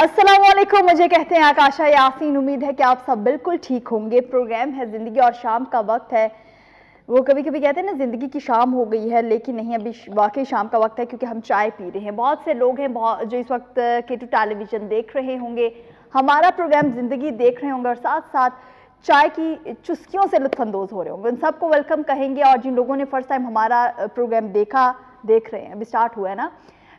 अस्सलामुअलैकुम, मुझे कहते हैं आकाशा यासीन। उम्मीद है कि आप सब बिल्कुल ठीक होंगे। प्रोग्राम है ज़िंदगी और शाम का वक्त है। वो कभी कभी कहते हैं ना ज़िंदगी की शाम हो गई है, लेकिन नहीं, अभी वाकई शाम का वक्त है क्योंकि हम चाय पी रहे हैं। बहुत से लोग हैं जो इस वक्त K2 टेलीविज़न देख रहे होंगे, हमारा प्रोग्राम ज़िंदगी देख रहे होंगे और साथ साथ चाय की चुस्कियों से लुत्फानंदोज हो रहे होंगे। उन सबको वेलकम कहेंगे। और जिन लोगों ने फर्स्ट टाइम हमारा प्रोग्राम देख रहे हैं, अभी स्टार्ट हुआ है ना,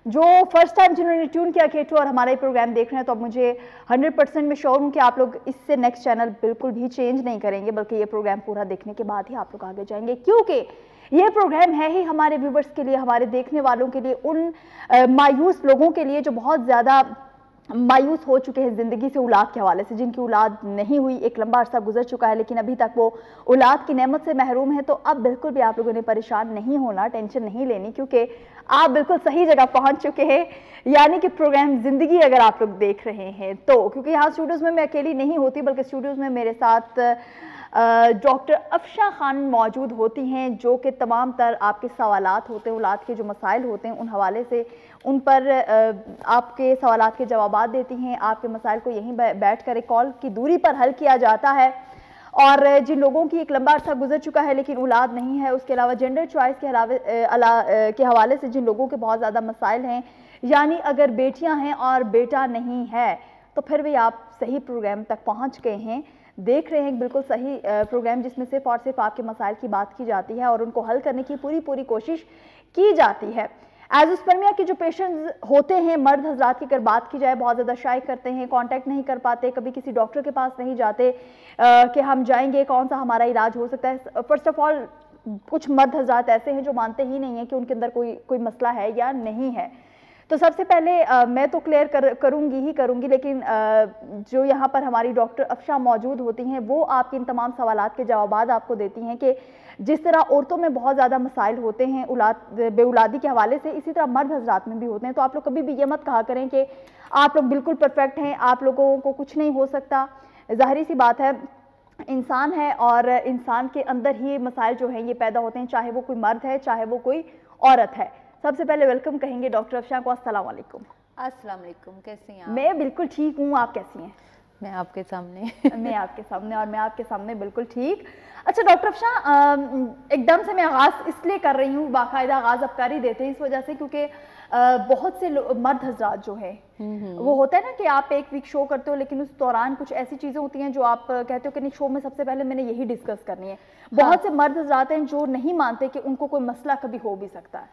जो फर्स्ट टाइम जिन्होंने ट्यून किया K2 और हमारा ये प्रोग्राम देख रहे हैं, तो अब मुझे 100% में श्योर हूँ कि आप लोग इससे नेक्स्ट चैनल बिल्कुल भी चेंज नहीं करेंगे, बल्कि ये प्रोग्राम पूरा देखने के बाद ही आप लोग आगे जाएंगे, क्योंकि ये प्रोग्राम है ही हमारे व्यूवर्स के लिए, हमारे देखने वालों के लिए, उन मायूस लोगों के लिए जो बहुत ज़्यादा मायूस हो चुके हैं ज़िंदगी से, औलाद के हवाले से, जिनकी औलाद नहीं हुई, एक लंबा अरसा गुजर चुका है लेकिन अभी तक वो औलाद की नेमत से महरूम है। तो अब बिल्कुल भी आप लोगों ने परेशान नहीं होना, टेंशन नहीं लेनी, क्योंकि आप बिल्कुल सही जगह पहुंच चुके हैं। यानी कि प्रोग्राम ज़िंदगी अगर आप लोग देख रहे हैं तो, क्योंकि यहाँ स्टूडियोज़ में मैं अकेली नहीं होती, बल्कि स्टूडियोज़ में मेरे साथ डॉक्टर अफशा खान मौजूद होती हैं, जो कि तमाम तर आपके सवालात होते हैं, औलाद के जो मसाइल होते हैं उन हवाले से उन पर आपके सवालात के जवाबात देती हैं। आपके मसाइल को यहीं बैठ कर एक कॉल की दूरी पर हल किया जाता है। और जिन लोगों की एक लंबा अर्सा गुजर चुका है लेकिन औलाद नहीं है, उसके अलावा जेंडर चॉइस के हवाले से जिन लोगों के बहुत ज़्यादा मसाइल हैं, यानी अगर बेटियां हैं और बेटा नहीं है, तो फिर भी आप सही प्रोग्राम तक पहुंच गए हैं। देख रहे हैं बिल्कुल सही प्रोग्राम, जिसमें सिर्फ और सिर्फ आपके मसाइल की बात की जाती है और उनको हल करने की पूरी कोशिश की जाती है। एज़ोस्पर्मिया के जो पेशेंट्स होते हैं, मर्द हजरात की अगर बात की जाए, बहुत ज़्यादा शाय करते हैं, कांटेक्ट नहीं कर पाते, कभी किसी डॉक्टर के पास नहीं जाते कि हम जाएंगे, कौन सा हमारा इलाज हो सकता है। फर्स्ट ऑफ ऑल, कुछ मर्द हजरात ऐसे हैं जो मानते ही नहीं है कि उनके अंदर कोई मसला है या नहीं है। तो सबसे पहले मैं तो क्लियर करूंगी, लेकिन जो यहाँ पर हमारी डॉक्टर अफशा मौजूद होती हैं, वो आपके इन तमाम सवालात के जवाबात आपको देती हैं कि जिस तरह औरतों में बहुत ज़्यादा मसाइल होते हैं बेऔलादी के हवाले से, इसी तरह मर्द हजरात में भी होते हैं। तो आप लोग कभी भी ये मत कहा करें कि आप लोग बिल्कुल परफेक्ट हैं, आप लोगों को कुछ नहीं हो सकता। ज़ाहिर सी बात है, इंसान है और इंसान के अंदर ही मसाइल जो हैं ये पैदा होते हैं, चाहे वो कोई मर्द है, चाहे वो कोई औरत है। सबसे पहले वेलकम कहेंगे डॉक्टर अफशा को। अस्सलाम वालेकुम। अस्सलाम वालेकुम, कैसी हैं आप? मैं बिल्कुल ठीक हूँ, आप कैसी हैं? मैं आपके सामने मैं आपके सामने और मैं आपके सामने बिल्कुल ठीक। अच्छा डॉक्टर अफशा, एकदम से मैं आगाज़ इसलिए कर रही हूँ, बाकायदा आगाज़ अब कर ही देते हैं इस वजह से, क्योंकि बहुत से मर्द हजरात जो है, वो होता है ना कि आप एक वीक शो करते हो लेकिन उस दौरान कुछ ऐसी चीज़ें होती हैं जो आप कहते हो कि नहीं, शो में सबसे पहले मैंने यही डिस्कस करनी है। बहुत से मर्द हजरात हैं जो नहीं मानते कि उनको कोई मसला कभी हो भी सकता है।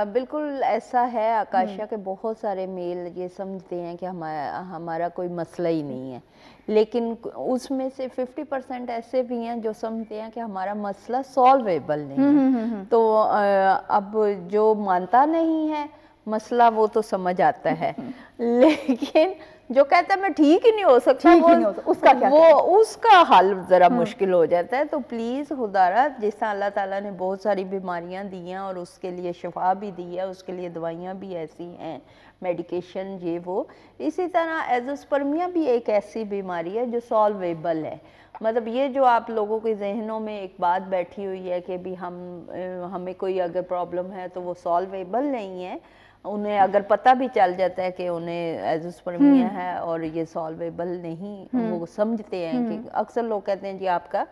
बिल्कुल ऐसा है आकाशा के, बहुत सारे मेल ये समझते हैं कि हमारा कोई मसला ही नहीं है, लेकिन उसमें से 50% ऐसे भी हैं जो समझते हैं कि हमारा मसला सॉल्वेबल नहीं है। तो अब जो मानता नहीं है मसला, वो तो समझ आता है, लेकिन जो कहता है मैं ठीक ही नहीं हो सकता, उसका हल ज़रा मुश्किल हो जाता है। तो प्लीज़ खुदारा, जिस तरह अल्लाह ताला ने बहुत सारी बीमारियां दी हैं और उसके लिए शिफा भी दी है, उसके लिए दवाइयां भी ऐसी हैं, मेडिकेशन ये वो, इसी तरह एज़ोस्पर्मिया भी एक ऐसी बीमारी है जो सॉल्वेबल है। मतलब ये जो आप लोगों के जहनों में एक बात बैठी हुई है कि भी हमें कोई अगर प्रॉब्लम है तो वो सॉल्वेबल नहीं है। उन्हें अगर पता भी चल जाता है कि उन्हें एज़ोस्पर्मिया है और ये सॉल्वेबल नहीं, वो समझते हैं कि अक्सर लोग कहते हैं जी आपका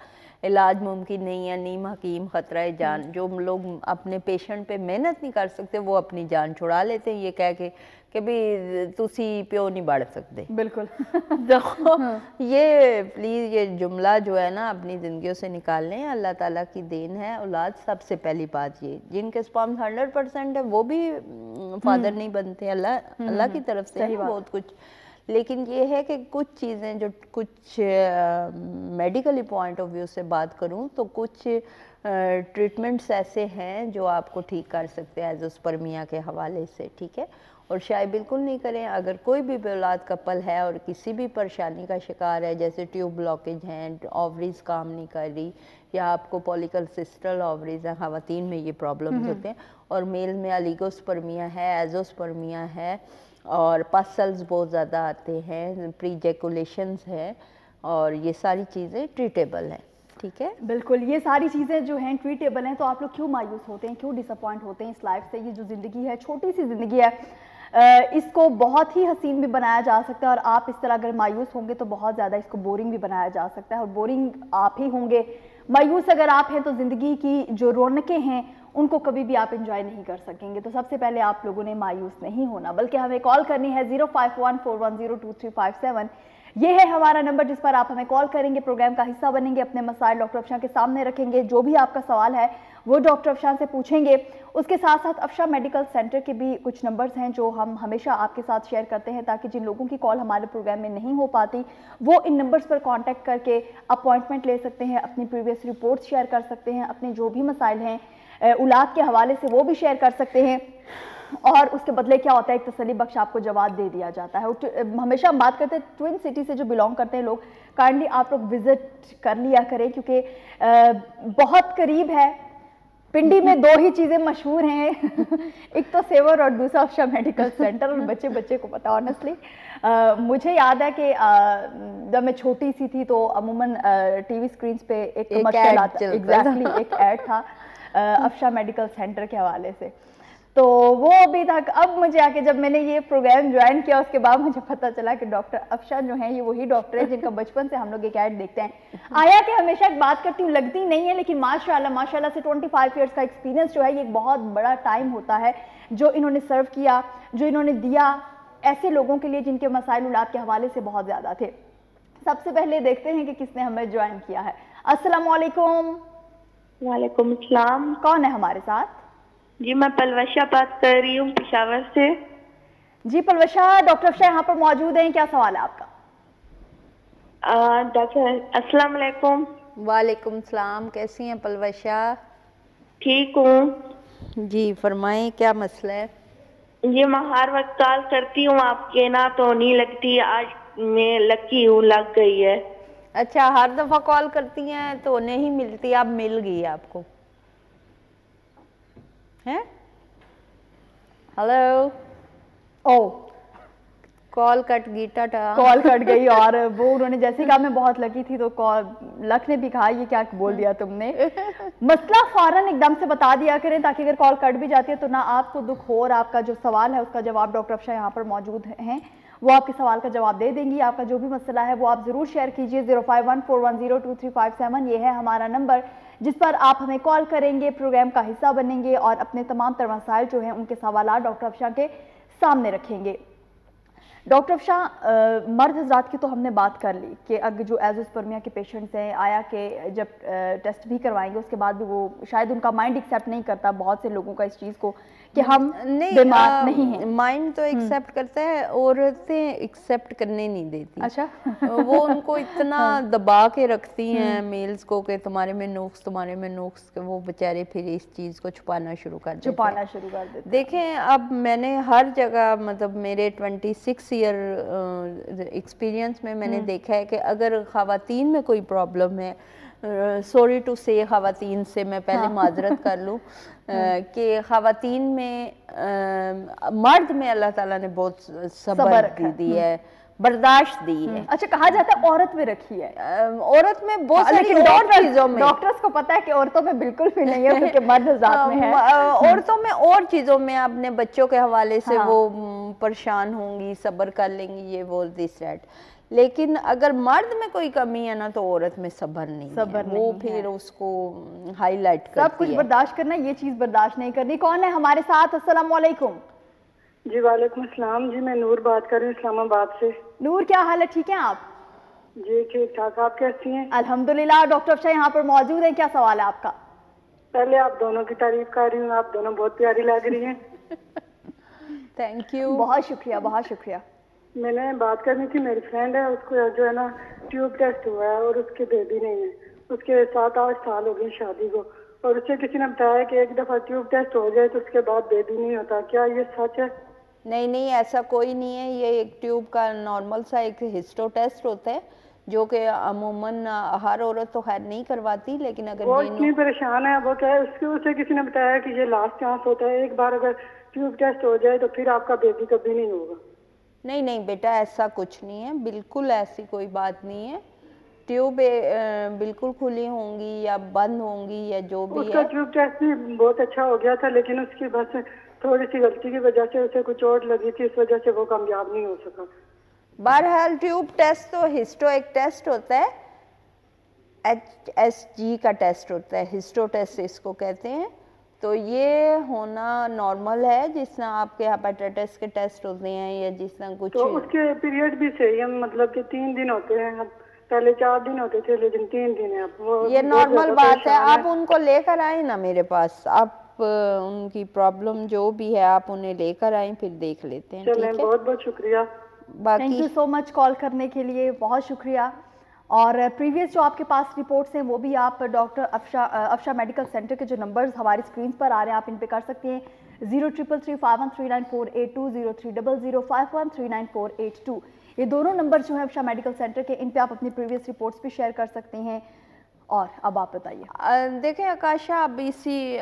इलाज मुमकिन नहीं है, नीम हकीम खतरा जान। जो लोग अपने पेशेंट पे मेहनत नहीं कर सकते वो अपनी जान छुड़ा लेते हैं, ये कह के कि भी तुसी प्यो नहीं बढ़ सकते। बिल्कुल। तो ये प्लीज़ ये जुमला जो है ना अपनी ज़िंदगियों से निकाल लें। अल्लाह ताला की देन है औलाद, सबसे पहली बात ये, जिनके स्पर्म 100% है वो भी फादर नहीं बनते, अल्लाह की तरफ से है बहुत कुछ। लेकिन ये है कि कुछ चीज़ें जो कुछ मेडिकली पॉइंट ऑफ व्यू से बात करूं तो कुछ ट्रीटमेंट्स ऐसे हैं जो आपको ठीक कर सकते हैं एज़ोस्पर्मिया के हवाले से, ठीक है। और शायद बिल्कुल नहीं करें। अगर कोई भी बेऔलाद कपल है और किसी भी परेशानी का शिकार है, जैसे ट्यूब ब्लॉकेज हैं, ओवरीज काम नहीं कर रही, या आपको पॉलीसिस्टल ओवरीज हैं, ख़वातीन में ये प्रॉब्लम्स होते हैं, और मेल में ओलिगोस्पर्मिया है, एज़ोस्पर्मिया है, और पसल्स बहुत ज़्यादा आते हैं, प्रीजेकुलेशंस है, और ये सारी चीज़ें ट्रीटेबल हैं, ठीक है। बिल्कुल, ये सारी चीज़ें जो हैं ट्रीटेबल हैं। तो आप लोग क्यों मायूस होते हैं, क्यों डिसअपॉइंट होते हैं इस लाइफ से? ये जो ज़िंदगी है, छोटी सी ज़िंदगी है, इसको बहुत ही हसीन भी बनाया जा सकता है और आप इस तरह अगर मायूस होंगे तो बहुत ज़्यादा इसको बोरिंग भी बनाया जा सकता है, और बोरिंग आप ही होंगे। मायूस अगर आप हैं तो ज़िंदगी की जो रौनकें हैं उनको कभी भी आप इंजॉय नहीं कर सकेंगे। तो सबसे पहले आप लोगों ने मायूस नहीं होना, बल्कि हमें कॉल करनी है 0514102357। ये है हमारा नंबर जिस पर आप हमें कॉल करेंगे, प्रोग्राम का हिस्सा बनेंगे, अपने मसाइल डॉक्टर अफशान के सामने रखेंगे, जो भी आपका सवाल है वो डॉक्टर अफशान से पूछेंगे। उसके साथ साथ अफशा मेडिकल सेंटर के भी कुछ नंबर्स हैं जो हम हमेशा आपके साथ शेयर करते हैं, ताकि जिन लोगों की कॉल हमारे प्रोग्राम में नहीं हो पाती वो इन नंबर्स पर कांटेक्ट करके अपॉइंटमेंट ले सकते हैं, अपनी प्रीवियस रिपोर्ट शेयर कर सकते हैं, अपने जो भी मसाइल हैं औलाद के हवाले से वो भी शेयर कर सकते हैं, और उसके बदले क्या होता है एक तसल्ली बख्श आपको जवाब दे दिया जाता है। हमेशा हम बात करते हैं ट्विन सिटी से जो बिलोंग करते हैं लोग, काइंडली आप लोग विजिट कर लिया करें, क्योंकि बहुत करीब है। पिंडी में दो ही चीज़ें मशहूर हैं एक तो सेवर और दूसरा अफशा मेडिकल सेंटर, और बच्चे बच्चे को पता ऑनेस्टली। मुझे याद है कि जब मैं छोटी सी थी तो अमूमन टीवी स्क्रीन पे एक कमर्शियल आता, एग्जैक्टली एक ऐड था अफशा मेडिकल सेंटर के हवाले से, तो वो अभी तक। अब मुझे आके जब मैंने ये प्रोग्राम ज्वाइन किया उसके बाद मुझे पता चला कि डॉक्टर अफशा जो है ये वही डॉक्टर है जिनका बचपन से हम लोग एक ऐड देखते हैं। आया कि हमेशा एक बात करती हूँ, लगती नहीं है, लेकिन माशाल्लाह से 25 ईयर्स का एक्सपीरियंस जो है ये एक बहुत बड़ा टाइम होता है जो इन्होंने सर्व किया, जो इन्होंने दिया ऐसे लोगों के लिए जिनके मसाइल औलाद के हवाले से बहुत ज़्यादा थे। सबसे पहले देखते हैं कि किसने हमें ज्वाइन किया है। अस्सलाम वालेकुम। वालेकुम अस्सलाम। कौन है हमारे साथ? जी मैं पलवशा बात कर रही हूँ पेशावर से। जी पलवशा, डॉक्टर अफशा यहाँ पर मौजूद हैं, क्या सवाल है आपका? डॉक्टर अस्सलाम वालेकुम। वालेकुम सलाम, कैसी हैं पलवशा? ठीक हूँ जी, फरमाएं क्या मसला है? ये मैं हर वक्त कॉल करती हूँ आपके ना तो नहीं लगती, आज मैं लकी हूँ लग गई है। अच्छा, हर दफा कॉल करती हैं तो नहीं मिलती, अब मिल गई आपको है? हेलो। ओ कॉल कट गई, टाटा। कॉल कट गई, और वो उन्होंने जैसे कहा मैं बहुत लकी थी तो कॉल लक ने भी कहा ये क्या बोल दिया तुमने। मसला फौरन एकदम से बता दिया करें ताकि अगर कॉल कट भी जाती है तो ना आपको दुख हो, और आपका जो सवाल है उसका जवाब डॉक्टर अफशा यहाँ पर मौजूद हैं, वो आपके सवाल का जवाब दे देंगी। आपका जो भी मसला है वो आप ज़रूर शेयर कीजिए। 0514102357 ये है हमारा नंबर जिस पर आप हमें कॉल करेंगे, प्रोग्राम का हिस्सा बनेंगे और अपने तमाम तर मसाइल जो हैं उनके सवालात डॉक्टर अफशा के सामने रखेंगे। डॉक्टर अफशा, मर्द हजरात की तो हमने बात कर ली कि अगर जो एजोस्पर्मिया के पेशेंट्स हैं, आया कि जब टेस्ट भी करवाएंगे उसके बाद भी वो शायद उनका माइंड एक्सेप्ट नहीं करता बहुत से लोगों का इस चीज़ को कि हम बीमार नहीं हैं। माइंड तो एक्सेप्ट करता है, औरतें एक्सेप्ट करने नहीं देती। अच्छा वो उनको इतना दबा के रखती हैं मेल्स को कि तुम्हारे में नुक्स, तुम्हारे में नुक्स, वो बेचारे फिर इस चीज़ को छुपाना शुरू कर देते हैं। देखें, अब मैंने हर जगह मतलब मेरे 26 ईयर एक्सपीरियंस में मैंने देखा है कि अगर ख़वातीन में कोई प्रॉब्लम है, सॉरी टू से ख़वातीन से मैं पहले माजरत कर लूँ कि ख़वातीन में मर्द में अल्लाह ताला ने बहुत सब्र दी है, बर्दाश्त दी है। अच्छा, कहा जाता है औरत में रखी है, औरत में बहुत सारी और चीज़ों में। डॉक्टर्स को पता है कि औरतों में बिल्कुल भी नहीं है क्योंकि मर्द ज़ात में है। औरतों में और चीज़ों में अपने बच्चों के हवाले से वो परेशान होंगी, सब्र कर लेंगी, ये वो दिस दैट। लेकिन अगर मर्द में कोई कमी है ना तो औरत में सब्र नहीं है, वो फिर उसको हाईलाइट करती है। सब कुछ बर्दाश्त करना, ये चीज़ बर्दाश्त नहीं करनी। कौन है हमारे साथ? अस्सलाम वालेकुम। जी वालेकुम अस्सलाम। जी मैं नूर बात कर रही हूँ इस्लामाबाद से। नूर, क्या हाल है? ठीक है आप? जी ठीक ठाक, आप कैसी हैं? अल्हम्दुलिल्लाह। डॉक्टर अफशा यहाँ पर मौजूद है, क्या सवाल है आपका? पहले आप दोनों की तारीफ कर रही हूँ, आप दोनों बहुत प्यारी लग रही हैं। थैंक यू, बहुत शुक्रिया, बहुत शुक्रिया। मैंने बात करनी थी, मेरी फ्रेंड है, उसको जो है ना ट्यूब टेस्ट हुआ है और उसके बेबी नहीं है, उसके 7-8 साल हो गए शादी को, और उससे किसी ने बताया कि एक दफ़ा ट्यूब टेस्ट हो जाए तो उसके बाद बेबी नहीं होता, क्या ये सच है? नहीं, ऐसा कोई नहीं है। ये एक ट्यूब का नॉर्मल सा एक हिस्टो टेस्ट होता है जो कि अमूमन हर औरत तो खैर नहीं करवाती, लेकिन अगर वो इतनी परेशान है, वो क्या है, उसे किसी ने बताया कि ये लास्ट चांस होता है, एक बार अगर ट्यूब टेस्ट हो जाए तो फिर आपका बेबी कभी नहीं होगा। नहीं बेटा, ऐसा कुछ नहीं है, बिल्कुल ऐसी कोई बात नहीं है। ट्यूब बिल्कुल खुली होंगी या बंद होंगी या जो भी उसका है। ट्यूब टेस्ट भी बहुत अच्छा हो गया था, लेकिन उसकी बस थोड़ी सी गलती की वजह से उसे कुछ चोट लगी थी, इस वजह से वो कामयाब नहीं हो सका। बहरहाल ट्यूब टेस्ट तो हिस्टो एक टेस्ट होता है, HSG का टेस्ट होता है, हिस्टो टेस्ट इसको कहते हैं। तो ये होना नॉर्मल है, जिस तरह आपके हेपेटाइटिस के टेस्ट होते हैं या जिस तरह कुछ। तो उसके पीरियड भी सही है, मतलब कि 3 दिन होते हैं, पहले 4 दिन होते थे लेकिन 3 दिन है अब। ये नॉर्मल बात है, आप उनको लेकर आए ना मेरे पास, आप उनकी प्रॉब्लम जो भी है आप उन्हें लेकर आए, फिर देख लेते हैं। चलें, बहुत बहुत शुक्रिया। Thank you so much call करने के लिए, बहुत शुक्रिया। और प्रीवियस जो आपके पास रिपोर्ट्स हैं वो भी आप डॉक्टर अफशा मेडिकल सेंटर के जो नंबर्स हमारी स्क्रीन पर आ रहे हैं आप इन पे कर सकते हैं। 033351394820, 0300513948 ये दोनों नंबर जो है अफशा मेडिकल सेंटर के, इन पे आप अपनी प्रीवियस रिपोर्ट्स भी शेयर कर सकते हैं। और अब आप बताइए। देखें आकाशा, अब इसी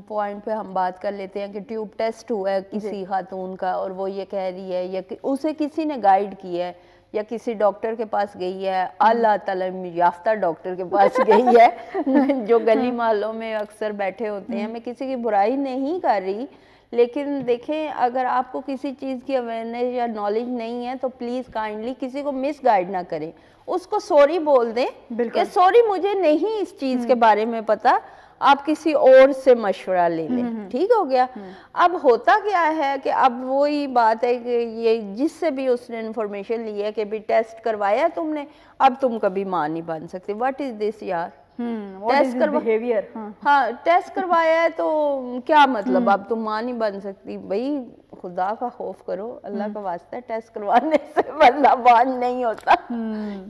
पॉइंट पे हम बात कर लेते हैं कि ट्यूब टेस्ट हुआ है किसी खातून का और वो ये कह रही है या उसे किसी ने गाइड किया है या किसी डॉक्टर के पास गई है, अल्लाह तालीम याफ्ता डॉक्टर के पास गई है जो गली मोहल्लों में अक्सर बैठे होते हैं। मैं किसी की बुराई नहीं कर रही, लेकिन देखें अगर आपको किसी चीज़ की अवेयरनेस या नॉलेज नहीं है तो प्लीज़ काइंडली किसी को मिस गाइड ना करें, उसको सॉरी बोल दें कि सॉरी मुझे नहीं इस चीज़ के बारे में पता, आप किसी और से मशवरा ले लें, ठीक हो गया। अब होता क्या है कि अब वही बात है कि ये जिससे भी उसने इन्फॉर्मेशन ली है कि भी टेस्ट करवाया तुमने, अब तुम कभी मां नहीं बन सकती। व्हाट इज दिस यार, टेस्ट बिहेवियर। हाँ टेस्ट करवाया है तो क्या मतलब अब तुम मां नहीं बन सकती। भाई खुदा का खौफ करो, अल्लाह का वास्ता है, टेस्ट करवाने से बंदा बान नहीं होता।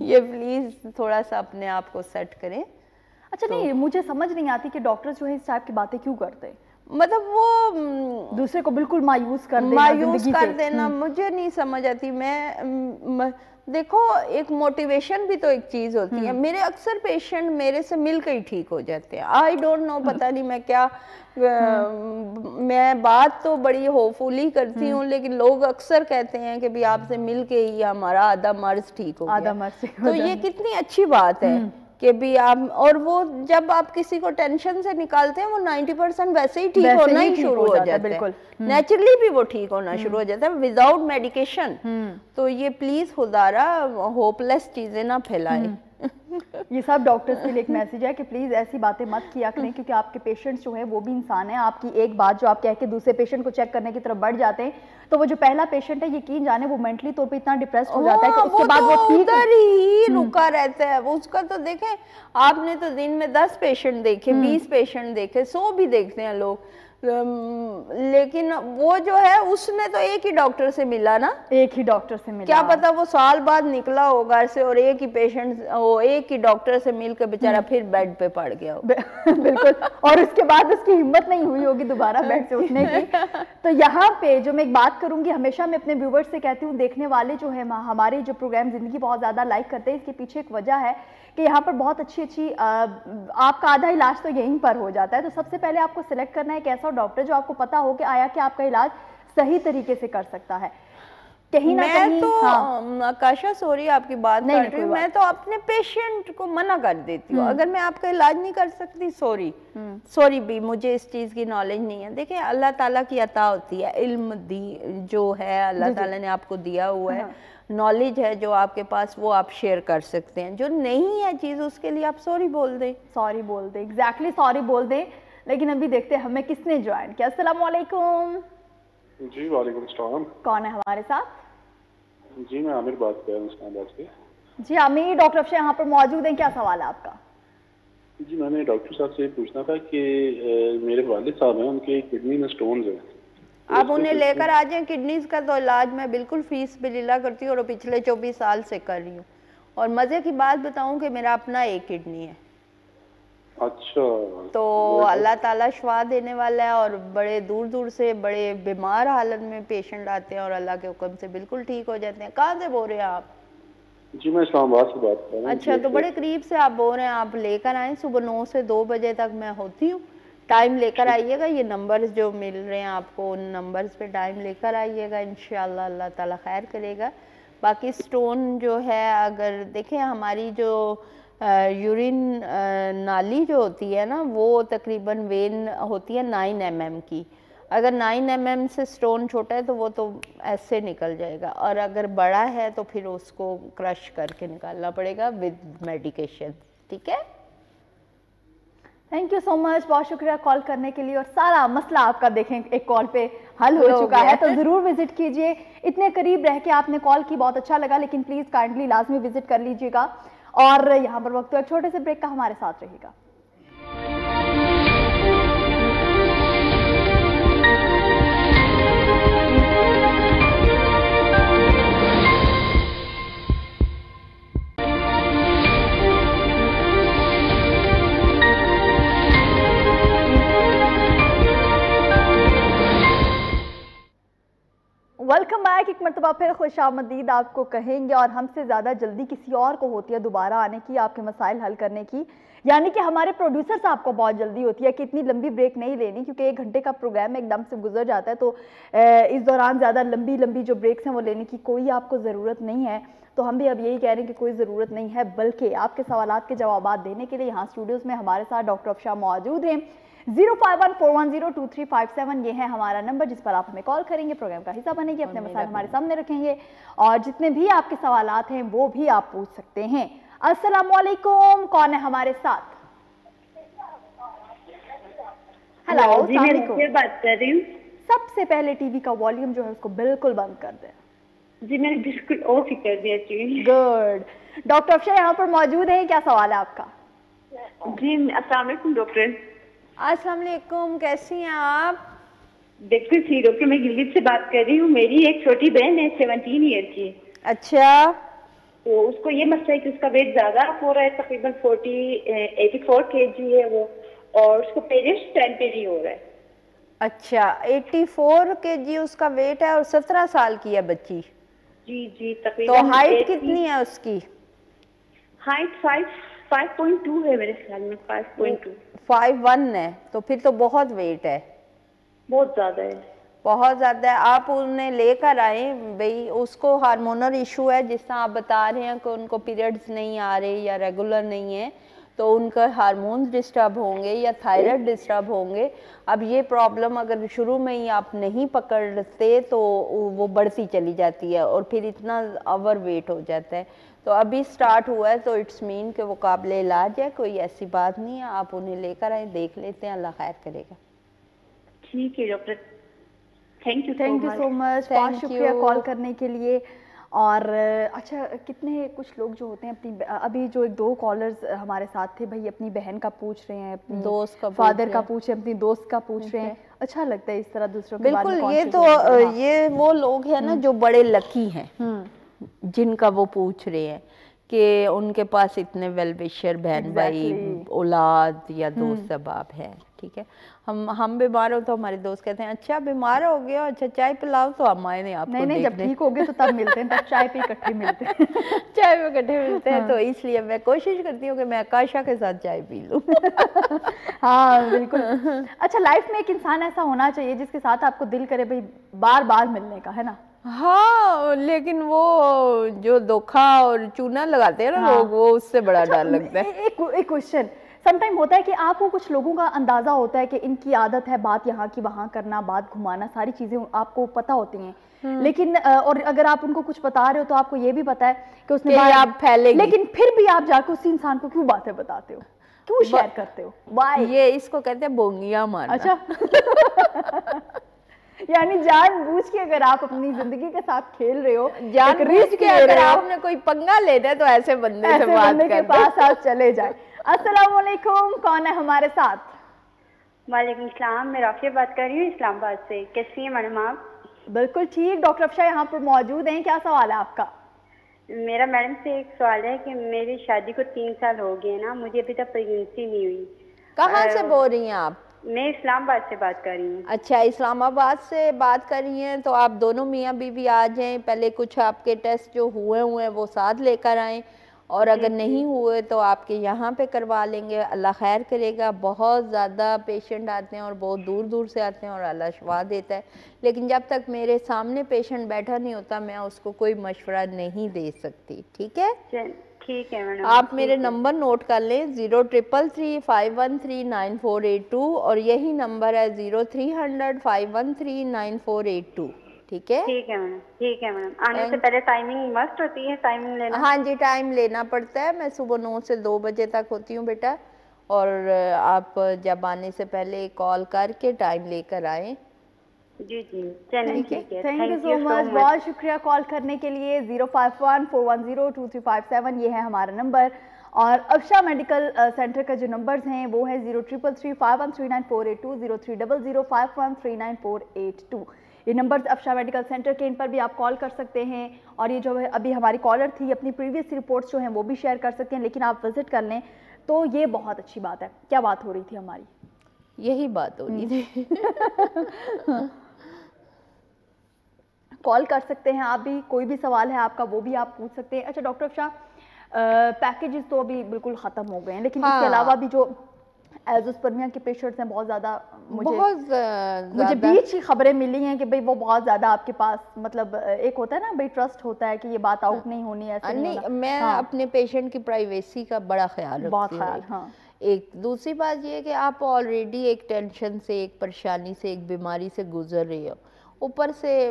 ये प्लीज थोड़ा सा अपने आप को सेट करें। अच्छा नहीं, मुझे समझ नहीं आती कि डॉक्टर जो है इस टाइप की बातें क्यों करते हैं, मतलब वो दूसरे को बिल्कुल मायूस कर देना मुझे नहीं समझ आती। मैं देखो एक मोटिवेशन भी तो एक चीज होती है। मेरे अक्सर पेशेंट मेरे से मिलकर ही ठीक हो जाते हैं। आई डोंट नो, पता नहीं मैं क्या मैं बात तो बड़ी होपफुली करती हूँ, लेकिन लोग अक्सर कहते हैं कि भी आपसे मिलके ही हमारा आधा मर्ज ठीक हो गया। तो ये कितनी अच्छी बात है कि भी आप, और वो जब आप किसी को टेंशन से निकालते हैं वो 90% वैसे ही ठीक होना ही शुरू हो जाता है, नेचुरली भी वो ठीक होना शुरू हो जाता है विदाउट मेडिकेशन। तो ये प्लीज खुदारा होपलेस चीजें ना फैलाएं। ये सब डॉक्टर्स के लिए एक मैसेज है कि प्लीज ऐसी बातें मत किया करें, क्योंकि आपके पेशेंट्स जो है वो भी इंसान है। आपकी एक बात जो आप कह के दूसरे पेशेंट को चेक करने की तरफ बढ़ जाते हैं, तो वो जो पहला पेशेंट है यकीन जाने वो मेंटली तौर पे इतना डिप्रेस हो जाता है कि उसके बाद वो ठीक ही रुका रहता है। उसका तो देखें, आपने तो दिन में 10 पेशेंट देखे, 20 पेशेंट देखे, 100 भी देखते हैं लोग, लेकिन वो जो है उसने तो एक ही डॉक्टर से मिला ना, एक ही डॉक्टर से मिला। क्या पता वो साल बाद निकला हो घर से और एक ही पेशेंट वो एक ही डॉक्टर से मिलकर बेचारा फिर बेड पे पड़ गया हो। बिल्कुल, और उसके बाद उसकी हिम्मत नहीं हुई होगी दोबारा बेड से उठने की। तो यहाँ पे जो मैं एक बात करूंगी, हमेशा मैं अपने व्यूवर्स से कहती हूँ, देखने वाले जो है हमारे जो प्रोग्राम जिंदगी बहुत ज्यादा लाइक करते हैं, इसके पीछे एक वजह है कि यहाँ पर बहुत अच्छी आपका आधा इलाज तो यहीं पर हो जाता है। तो सबसे पहले आपको सिलेक्ट करना है एक ऐसा डॉक्टर जो आपको पता हो कि आया कि आपका इलाज सही तरीके से कर सकता है। कहीं ना कहीं तो आकाशा सॉरी आपकी बात कर रही हूँ, मैं तो अपने पेशेंट को मना कर देती हूँ, अगर मैं आपका इलाज नहीं कर सकती सॉरी भी, मुझे इस चीज की नॉलेज नहीं है। देखिए अल्लाह ताला की अता होती है, इल्म जो है अल्लाह ताला ने आपको दिया हुआ है, नॉलेज है जो आपके पास, वो आप शेयर कर सकते हैं। जो नहीं है चीज उसके लिए आप सॉरी बोल दें, एग्जैक्टली सॉरी बोल दें। लेकिन अभी देखते हैं हमें किसने ज्वाइन किया। अस्सलाम वालेकुम। जी वालेकुम सलाम। कौन है हमारे साथ? जी मैं आमिर बात कर रहा हूँ इस्लामाबाद से। जी आमिर, डॉक्टर अफशा यहाँ पर मौजूद हैं, क्या सवाल है आपका? जी मैंने डॉक्टर साहब से पूछना था कि मेरे वालिद साहब हैं, उनके किडनी में स्टोन्स हैं। आप उन्हें लेकर आ जाएं। किडनीज का तो इलाज मैं बिल्कुल फीस बिल्ला करती हूँ और पिछले 24 साल से कर रही हूँ। और मजे की बात बताऊं कि मेरा अपना एक किडनी है। अच्छा, तो अल्लाह ताला शिफा देने वाला है और बड़े दूर दूर से बड़े बीमार हालत में पेशेंट आते हैं और अल्लाह के हुक्म से बिल्कुल ठीक हो जाते हैं। कहाँ से बोल रहे हैं आप? जी मैं इस्लामाबाद से बात कर रहा हूँ। अच्छा, तो बड़े करीब से आप बोल रहे हैं। आप लेकर आए, सुबह 9 से 2 बजे तक मैं होती हूँ, टाइम लेकर आइएगा। ये नंबर्स जो मिल रहे हैं आपको, उन नंबर्स पे टाइम लेकर आइएगा, इंशाल्लाह अल्लाह ताला खैर करेगा। बाकी स्टोन जो है, अगर देखें हमारी जो यूरिन नाली जो होती है ना, वो तकरीबन वेन होती है 9 mm की। अगर 9 mm से स्टोन छोटा है तो वो तो ऐसे निकल जाएगा, और अगर बड़ा है तो फिर उसको क्रश करके निकालना पड़ेगा विद मेडिकेशन। ठीक है, थैंक यू सो मच, बहुत शुक्रिया कॉल करने के लिए। और सारा मसला आपका देखें एक कॉल पे हल हो चुका है, तो ज़रूर विजिट कीजिए। इतने करीब रह के आपने कॉल की, बहुत अच्छा लगा, लेकिन प्लीज़ काइंडली लाजमी विजिट कर लीजिएगा। और यहाँ पर वक्त एक छोटे से ब्रेक का, हमारे साथ रहिएगा। वेलकम बैक, एक मरतबा फिर खुशामदीद आपको कहेंगे। और हमसे ज़्यादा जल्दी किसी और को होती है दोबारा आने की, आपके मसाइल हल करने की, यानी कि हमारे प्रोड्यूसर साहब को बहुत जल्दी होती है कि इतनी लंबी ब्रेक नहीं लेनी, क्योंकि 1 घंटे का प्रोग्राम एकदम से गुजर जाता है। तो इस दौरान ज़्यादा लंबी जो ब्रेक्स हैं वो लेने की कोई आपको ज़रूरत नहीं है। तो हम भी अब यही कह रहे हैं कि कोई ज़रूरत नहीं है, बल्कि आपके सवालात के जवाब देने के लिए यहाँ स्टूडियोज़ में हमारे साथ डॉक्टर अफशा मौजूद हैं। 0514102357 ये है हमारा नंबर, जिस पर आप हमें कॉल करेंगे, प्रोग्राम का हिस्सा बनेंगे, अपने मसाइल हमारे सामने रखेंगे, और जितने भी आपके सवालात हैं वो भी आप पूछ सकते हैं। अस्सलाम वालेकुम, कौन है हमारे साथ? हेलो जी, मैं बात कर रही हूँ। सबसे पहले टीवी का वॉल्यूम जो है उसको बिल्कुल बंद कर दें। जी मैंने बिल्कुल ऑफ ही कर दिया। गुड। डॉक्टर अफशा यहाँ पर मौजूद है, क्या सवाल है आपका? जी अस्सलाम वालेकुम डॉक्टर। अस्सलाम वालेकुम, कैसी हैं आप? बिल्कुल ठीक डॉक्टर, मैं गिलगित से बात कर रही हूँ। मेरी एक छोटी बहन है 17 ईयर की। अच्छा, तो उसको ये मसला है कि उसका वेट ज्यादा हो रहा है, तकरीबन 84 kg है वो, और उसको पीरियड्स टाइम पे नहीं हो रहा है। अच्छा, 84 kg उसका वेट है और 17 साल की है बच्ची। जी तकरीबन। तो हाइट कितनी है उसकी? हाइट 5.2 है मेरे ख्याल में, 5.2। 5'1" है, तो फिर तो बहुत वेट है, बहुत ज्यादा है, बहुत ज्यादा है। आप उन्हें लेकर आए भाई, उसको हार्मोनल इशू है, जिस तरह आप बता रहे हैं कि उनको पीरियड्स नहीं आ रहे या रेगुलर नहीं है, तो उनका हार्मोन्स डिस्टर्ब होंगे या थायराइड डिस्टर्ब होंगे। अब ये प्रॉब्लम अगर शुरू में ही आप नहीं पकड़ते तो वो बढ़ती चली जाती है और फिर इतना ओवर वेट हो जाता है। तो अभी स्टार्ट हुआ है, तो इट्स मीन कि वो काबिल इलाज है, कोई ऐसी बात नहीं है। आप उन्हें लेकर आए, देख लेते हैं, अल्लाह खैर करेगा। ठीक है doctor, thank you so much, बहुत शुक्रिया कॉल करने के लिए। और अच्छा, कितने कुछ लोग जो होते हैं अपनी, अभी जो 2 कॉलर्स हमारे साथ थे भाई, अपनी बहन का पूछ रहे हैं, अपनी दोस्त का, फादर का पूछ रहे हैं, अपनी दोस्त का पूछ रहे हैं। अच्छा लगता है इस तरह दूसरों के बारे में। बिल्कुल, ये तो ये वो लोग हैं ना जो बड़े लकी हैं, जिनका वो पूछ रहे हैं कि उनके पास इतने वेलविशर बहन भाई, औलाद या दोस्त अहबाब है। ठीक है, हम बीमार हो तो हमारे दोस्त कहते हैं अच्छा बीमार हो गए, अच्छा चाय पिलाओ, तो हम आए नहीं आपको नहीं, जब ठीक हो गए तो तब मिलते हैं, तब चाय पे इकट्ठे मिलते हैं। चाय पे इकट्ठे मिलते हैं। तो इसलिए मैं कोशिश करती हूँ कि मैं आकाशा के साथ चाय पी लूँ। हाँ बिल्कुल। अच्छा, लाइफ में एक इंसान ऐसा होना चाहिए जिसके साथ आपको दिल करे भाई बार बार मिलने का, है ना? हाँ, लेकिन वो जो धोखा और चूना लगाते हैं ना लोग, वो उससे बड़ा डर लगता है। एक क्वेश्चन, समटाइम होता है कि आपको कुछ लोगों का अंदाजा होता है कि इनकी आदत है बात यहाँ की वहाँ करना, बात घुमाना, सारी चीजें आपको पता होती हैं, लेकिन और अगर आप उनको कुछ बता रहे हो तो आपको ये भी पता है कि उसने आप फैलेगी, लेकिन फिर भी आप जाकर उसी इंसान को क्यों बातें बताते हो, क्यों शेयर करते हो? वाई? ये इसको कहते हैं बोंगिया मारना। अच्छा। यानी जानबूझ के अगर आप अपनी जिंदगी के साथ खेल रहे हो, जानबूझ के अगर आपने कोई पंगा लेना है तो ऐसे बंदे से बात के पास आप चले जाए। अस्सलाम वालेकुम, कौन है हमारे साथ? वालेकुम सलाम, मैं राफिया बात कर रही हूँ इस्लामाबाद से। कैसी हैं मैडम आप? बिल्कुल ठीक, डॉक्टर अफशा यहाँ पर मौजूद हैं, क्या सवाल है आपका? मेरा मैडम से एक सवाल है कि मेरी शादी को 3 साल हो गए ना, मुझे अभी तक प्रेगनेंसी नहीं हुई। कहाँ से बोल रही हैं आप? मैं इस्लामाबाद से बात कर रही हूँ। अच्छा, इस्लामाबाद से बात कर रही हैं, तो आप दोनों मियाँ बीवी आ जाएं, पहले कुछ आपके टेस्ट जो हुए हैं वो साथ लेकर आएँ, और अगर नहीं हुए तो आपके यहाँ पे करवा लेंगे, अल्लाह खैर करेगा। बहुत ज़्यादा पेशेंट आते हैं और बहुत दूर दूर से आते हैं और अल्लाह शिफा देता है, लेकिन जब तक मेरे सामने पेशेंट बैठा नहीं होता मैं उसको कोई मशवरा नहीं दे सकती। ठीक है, ठीक है मैडम। आप मेरे नंबर नोट कर लें 0333513948 और यही नंबर है 0300513948। ठीक है? ठीक है मैडम, ठीक है मैडम। आने से पहले टाइमिंग मस्ट होती है, टाइमिंग लेना? हाँ जी, टाइम लेना पड़ता है। मैं सुबह 9 से 2 बजे तक होती हूँ बेटा, और आप जब आने से पहले कॉल करके टाइम लेकर आए। जी जी, चलिए ठीक है। थैंक यू सो मच, बहुत शुक्रिया कॉल करने के लिए। 05141023557 ये है हमारा नंबर, और अफशा मेडिकल सेंटर का जो नंबर्स हैं वो है 0333513948 0300513948। ये नंबर्स अफशा मेडिकल सेंटर के, इन पर भी आप कॉल कर सकते हैं। और ये जो है अभी हमारी कॉलर थी, अपनी प्रीवियस रिपोर्ट्स जो हैं वो भी शेयर कर सकते हैं, लेकिन आप विजिट कर लें तो ये बहुत अच्छी बात है। क्या बात हो रही थी हमारी? यही बात हो रही थी। कॉल कर सकते हैं आप भी, कोई भी सवाल है आपका वो भी आप पूछ सकते हैं। अच्छा डॉक्टर अफशा, पैकेजेस तो अभी बिल्कुल ख़त्म हो गए हैं, लेकिन इसके अलावा भी जो एज़ोस्पर्मिया के पेशेंट्स हैं बहुत ज़्यादा, मुझे बीच की खबरें मिली हैं कि भाई वो बहुत ज़्यादा आपके पास, मतलब एक होता है ना भाई, ट्रस्ट होता है कि ये बात आउट नहीं होनी है, ऐसा नहीं, मैं अपने पेशेंट की प्राइवेसी का बड़ा ख्याल रखती हूँ, बहुत ख्याल। हाँ, एक दूसरी बात ये है कि आप ऑलरेडी एक टेंशन से, एक परेशानी से, एक बीमारी से गुजर रही हो, ऊपर से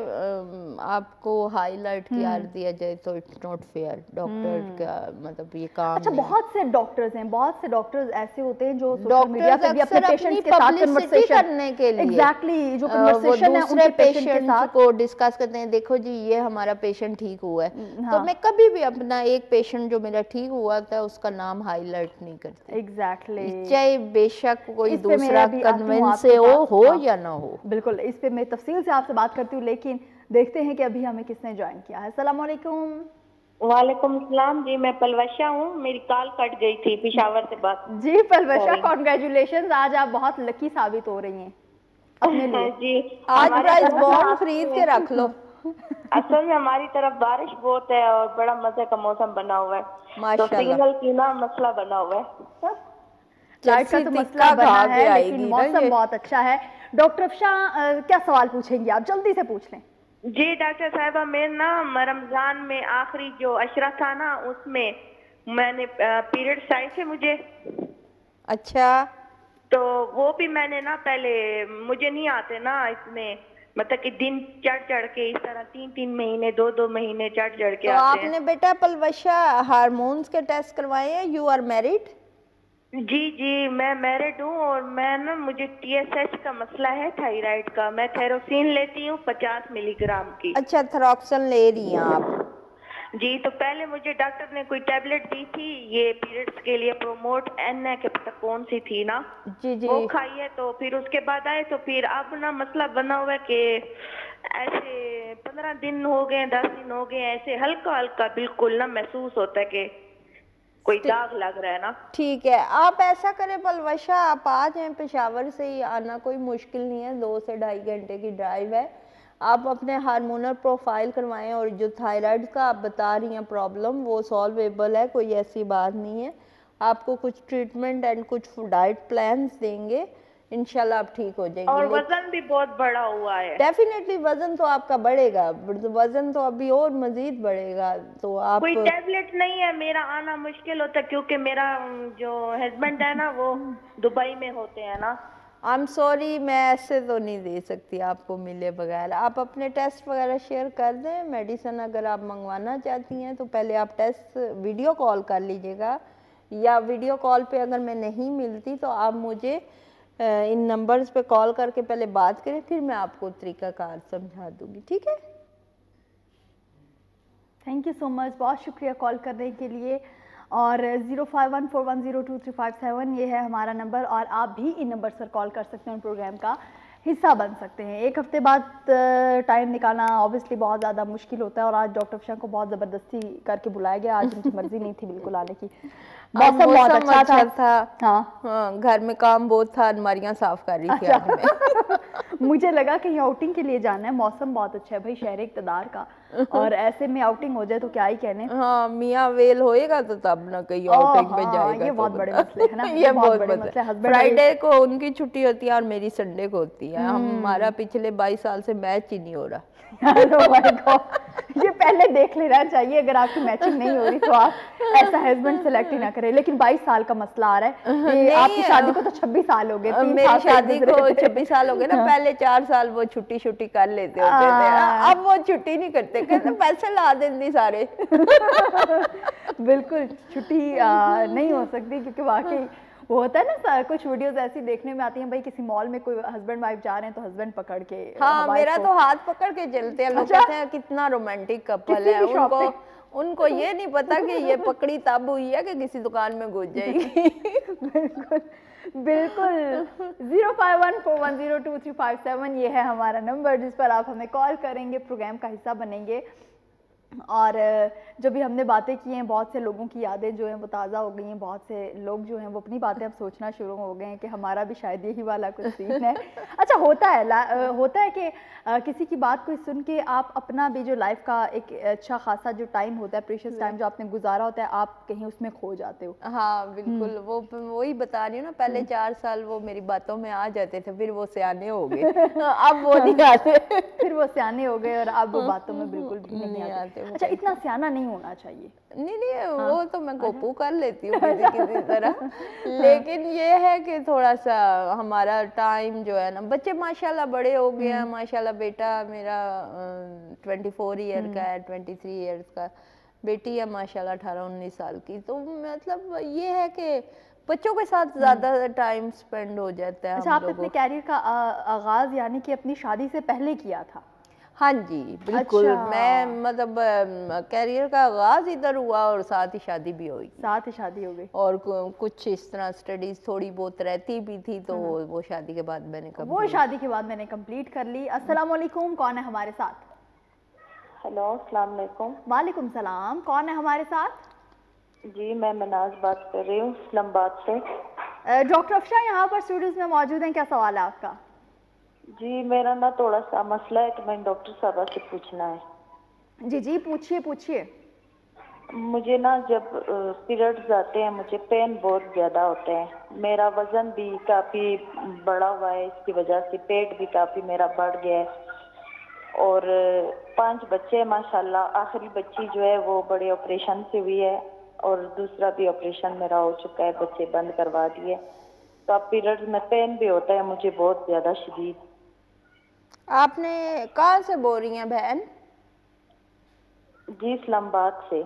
आपको हाईलाइट किया दिया जाए तो इट्स नॉट फेयर। डॉक्टर का मतलब ये काम। अच्छा, बहुत से डॉक्टर्स हैं, बहुत से डॉक्टर्स ऐसे होते हैं जो सोशल मीडिया पे भी अपने पेशेंट्स के साथ कन्वर्सेशन करने के लिए, एग्जैक्टली जो कन्वर्सेशन है उनके पेशेंट के साथ को डिस्कस करते हैं। देखो जी ये हमारा पेशेंट ठीक हुआ है, तो मैं कभी भी अपना एक पेशेंट जो मेरा ठीक हुआ था उसका नाम हाईलाइट नहीं करती। एग्जैक्टली, चाहे बेशक कोई दूसरा कन्वेंस से हो या ना हो। बिल्कुल, इस पे मैं तफसील से आपसे बात करती हूँ, लेकिन देखते हैं कि अभी हमें किसने ज्वाइन किया है। अस्सलाम वालेकुम। वालेकुम सलाम जी, मैं पलवशा हूँ, मेरी कॉल कट गई थी, पेशावर से बात। जी पलवशा, कॉन्ग्रेचुलेशन, आज आप बहुत लकी साबित हो रही हैं अपने लिए। जी, आज प्राइस बॉन्ड खरीद के रख लो। असल में हमारी तरफ बारिश बहुत है और बड़ा मजे का मौसम बना हुआ है, तो सिग्नल की ना मसला बना हुआ है। लाइट का तो मसला बना है, लेकिन मौसम बहुत अच्छा है। डॉक्टर अफशा, क्या सवाल पूछेंगी आप? जल्दी से पूछ लें। जी डॉक्टर साहिबा, मैं ना रमजान में आखिरी जो अशरा था ना, उसमें मैंने पीरियड्स आए थे मुझे। अच्छा, तो वो भी मैंने ना, पहले मुझे नहीं आते ना इसमें, मतलब कि दिन चढ़ के इस तरह 3-3 महीने 2-2 महीने चढ़ के तो आते आपने हैं। बेटा पलवशा हार्मोन्स के टेस्ट करवाए हैं? You are married? जी, मैं मैरिड हूँ, और मैं ना, मुझे TSH का मसला है, थायराइड का। मैं थेरोसिन लेती हूँ 50 मिलीग्राम की। अच्छा, थेरोक्सन ले रही हैं आप? जी, तो पहले मुझे डॉक्टर ने कोई टैबलेट दी थी ये पीरियड्स के लिए, प्रोमोट एन है कि पता कौन सी थी ना, जी जी, वो खाई है। तो फिर उसके बाद आए, तो फिर अब ना मसला बना हुआ है कि ऐसे 15 दिन हो गए, 10 दिन हो गए, ऐसे हल्का हल्का बिल्कुल ना महसूस होता है कि कोई दाग लग रहा है ना। ठीक है, आप ऐसा करें पलवशा, आप आ जाएं, पेशावर से ही आना कोई मुश्किल नहीं है, 2 से ढाई घंटे की ड्राइव है। आप अपने हार्मोनल प्रोफाइल करवाएं, और जो थायराइड का आप बता रही हैं प्रॉब्लम, वो सॉल्वेबल है, कोई ऐसी बात नहीं है। आपको कुछ ट्रीटमेंट एंड कुछ डाइट प्लान्स देंगे, इंशाल्लाह आप ठीक हो जाएंगे। और वजन भी बहुत बड़ा हुआ है। डेफिनेटली वजन तो आपका बढ़ेगा, वजन तो अभी और मजीद बढ़ेगा। तो आप कोई टैबलेट नहीं है, मेरा आना मुश्किल होता है क्योंकि मेरा जो हस्बैंड है ना वो दुबई में होते हैं ना। आई एम सॉरी, मैं ऐसे तो नहीं दे सकती आपको मिले बगैर। आप अपने टेस्ट वगैरह शेयर कर दें। मेडिसिन अगर आप मंगवाना चाहती हैं तो पहले आप टेस्ट वीडियो कॉल कर लीजिएगा, या वीडियो कॉल पे अगर मैं नहीं मिलती तो आप मुझे इन नंबर्स पे कॉल करके पहले बात करें, फिर मैं आपको तरीकाकार समझा दूंगी। ठीक है? थैंक यू सो मच, बहुत शुक्रिया कॉल करने के लिए। और 0514102357 ये है हमारा नंबर, और आप भी इन नंबर पर कॉल कर सकते हैं, प्रोग्राम का हिस्सा बन सकते हैं। एक हफ्ते बाद टाइम निकालना ऑब्वियसली बहुत ज़्यादा मुश्किल होता है, और आज डॉक्टर अफशा को बहुत ज़बरदस्ती करके बुलाया गया। आज उनकी मर्जी नहीं थी बिल्कुल आने की। मौसम बहुत अच्छा था। हाँ, घर में काम बहुत था, अलमारियाँ साफ कर रही थी। अच्छा। मुझे लगा कि आउटिंग के लिए जाना है, मौसम बहुत अच्छा है भाई, शहर इक़्तिदार का। और ऐसे में आउटिंग हो जाए तो क्या ही कहने। हाँ, मियाँ वेल होएगा तो तब ना कहीं आउटिंग पे जाएगा। ये बहुत बड़े मसले है ना, ये बहुत बड़े मसले। मसले। फ्राइडे को उनकी छुट्टी होती है और मेरी संडे को होती है। हमारा पिछले 22 साल से मैच ही नहीं हो रहा। Oh my God, ये पहले देख लेना चाहिए। अगर आपकी मैचिंग नहीं हो रही तो आप ऐसा हस्बैंड सेलेक्ट ही ना करें। लेकिन 22 साल का मसला आ रहा है। आपकी शादी को तो 26 साल हो गए। मेरी शादी को 26 साल हो गए ना। पहले 4 साल वो छुट्टी कर लेते होते थे, अब वो छुट्टी नहीं करते, कहते पैसे ला देंगे सारे। बिल्कुल छुट्टी नहीं हो सकती, क्योंकि वाकई वो होता है ना, कुछ वीडियोस ऐसी देखने में आती हैं भाई, किसी मॉल में कोई हस्बैंड वाइफ जा रहे हैं तो हस्बैंड पकड़ के, हाँ मेरा तो हाथ पकड़ के चलते हैं लोग। कहते हैं कितना रोमांटिक कपल है। उनको ये नहीं पता कि ये पकड़ी तब हुई है कि किसी दुकान में घुस जाएगी। बिल्कुल बिल्कुल। 0514102357 ये है हमारा नंबर जिस पर आप हमें कॉल करेंगे, प्रोग्राम का हिस्सा बनेंगे। और जो भी हमने बातें की हैं, बहुत से लोगों की यादें जो हैं वो ताज़ा हो गई हैं। बहुत से लोग जो हैं वो अपनी बातें अब सोचना शुरू हो गए हैं कि हमारा भी शायद यही वाला कुछ सीन है। अच्छा होता है कि किसी की बात कोई सुन के आप अपना भी जो लाइफ का एक अच्छा खासा जो टाइम होता है, प्रीशियस टाइम जो आपने गुजारा होता है, आप कहीं उसमें खो जाते हो। हाँ बिल्कुल, वो वही बता रही हूँ ना, पहले 4 साल वो मेरी बातों में आ जाते थे, फिर वो सियाने हो गए। अब वो नहीं आते। फिर वो सियाने हो गए और अब वो बातों में बिल्कुल भी नहीं आते। अच्छा, इतना सियाना नहीं होना चाहिए। नहीं वो तो मैं कोपू कर लेती हूँ किसी तरह। लेकिन ये है कि थोड़ा सा हमारा टाइम जो है ना, बच्चे माशाल्लाह बड़े हो गए हैं। माशाल्लाह बेटा मेरा 24 ईयर का है, 23 ईयर्स का। बेटी है माशाल्लाह 18-19 साल की। तो मतलब ये है कि बच्चों के साथ ज्यादा टाइम स्पेंड हो जाता है। अच्छा, आपने अपने कैरियर का आगाज यानी कि अपनी शादी से पहले किया था? हाँ जी बिल्कुल। अच्छा। मैं मतलब कैरियर का आगाज इधर हुआ और साथ ही शादी भी हुई। साथ ही शादी हो गई। और कुछ इस तरह स्टडीज थोड़ी बहुत रहती भी थी, तो वो शादी के बाद मैंने कंप्लीट कर ली। अस्सलाम वालेकुम, कौन है हमारे साथ? हेलो, अस्सलाम वालेकुम। वालेकुम सलाम, कौन है हमारे साथ? जी मैं मनाज बात कर रही हूँ इस्लामाबाद से। डॉक्टर अफशा यहाँ पर स्टूडियोज में मौजूद हैं, क्या सवाल है आपका? जी मेरा ना थोड़ा सा मसला है, तो मैंने डॉक्टर साहबा से पूछना है। जी पूछिए। मुझे ना जब पीरियड्स आते हैं मुझे पेन बहुत ज़्यादा होते हैं। मेरा वज़न भी काफ़ी बढ़ा हुआ है, इसकी वजह से पेट भी काफ़ी मेरा बढ़ गया है। और 5 बच्चे हैं माशाल्लाह। आखिरी बच्ची जो है वो बड़े ऑपरेशन से हुई है और दूसरा भी ऑपरेशन मेरा हो चुका है, बच्चे बंद करवा दिए। तो अब पीरियड्स में पेन भी होता है मुझे बहुत ज़्यादा शदीद। आपने कहाँ से बोल रही हैं बहन? जी इस्लामाबाद से।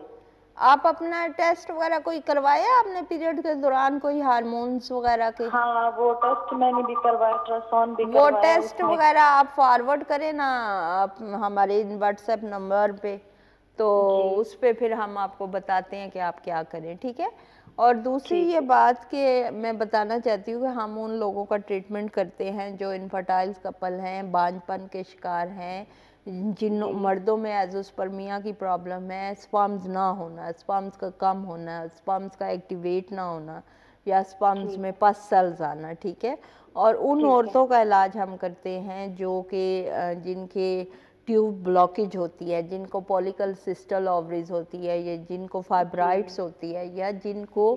आप अपना टेस्ट वगैरह कोई करवाया आपने पीरियड के दौरान, कोई हार्मोन्स वगैरह के? हाँ वो टेस्ट मैंने भी करवाया, अल्ट्रासाउंड भी करवाया। वो टेस्ट वगैरह आप फॉरवर्ड करें ना आप हमारे व्हाट्सएप नंबर पे, तो उस पे फिर हम आपको बताते हैं कि आप क्या करें, ठीक है? और दूसरी ये बात कि मैं बताना चाहती हूँ कि हम उन लोगों का ट्रीटमेंट करते हैं जो इनफर्टाइल कपल हैं, बांझपन के शिकार हैं, जिन मर्दों में एजोस्पर्मिया की प्रॉब्लम है, स्पर्म्स ना होना, स्पर्म्स का कम होना, स्पर्म्स का एक्टिवेट ना होना, या स्पर्म्स में पस सेल्स आना, ठीक है? और उन औरतों का इलाज हम करते हैं जो कि जिनके ट्यूब ब्लॉकेज होती है, जिनको पॉलिकल सिस्टल ओवरीज होती है, या जिनको फाइब्राइड्स होती है, या जिनको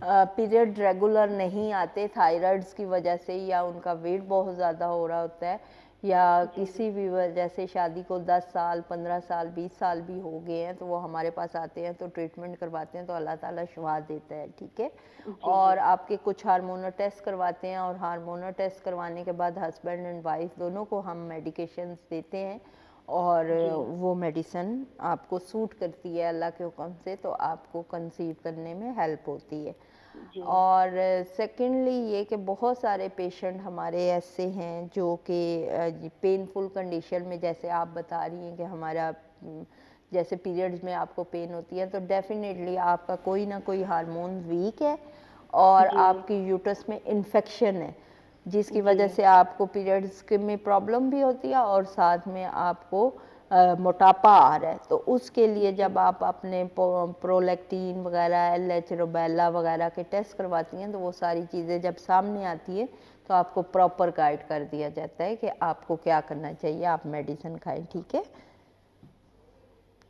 पीरियड रेगुलर नहीं आते थायराइड्स की वजह से, या उनका वेट बहुत ज़्यादा हो रहा होता है, या किसी भी वजह से शादी को 10 साल 15 साल 20 साल भी हो गए हैं, तो वो हमारे पास आते हैं तो ट्रीटमेंट करवाते हैं, तो अल्लाह ताला शिफा देता है, ठीक है? और आपके कुछ हार्मोनल टेस्ट करवाते हैं, और हार्मोनल टेस्ट करवाने के बाद हस्बैंड एंड वाइफ दोनों को हम मेडिकेशंस देते हैं, और वो मेडिसिन आपको सूट करती है अल्लाह के हुक्म से, तो आपको कंसीव करने में हेल्प होती है। और सेकेंडली ये कि बहुत सारे पेशेंट हमारे ऐसे हैं जो कि पेनफुल कंडीशन में, जैसे आप बता रही हैं कि हमारा जैसे पीरियड्स में आपको पेन होती है, तो डेफिनेटली आपका कोई ना कोई हार्मोन वीक है और आपकी यूट्रस में इन्फेक्शन है, जिसकी वजह से आपको पीरियड्स में प्रॉब्लम भी होती है और साथ में आपको मोटापा आ रहा है। तो उसके लिए जब आप अपने प्रोलैक्टिन वगैरह, LH, रूबेला वगैरह के टेस्ट करवाती हैं, तो वो सारी चीज़ें जब सामने आती है तो आपको प्रॉपर गाइड कर दिया जाता है कि आपको क्या करना चाहिए, आप मेडिसिन खाएं, ठीक है?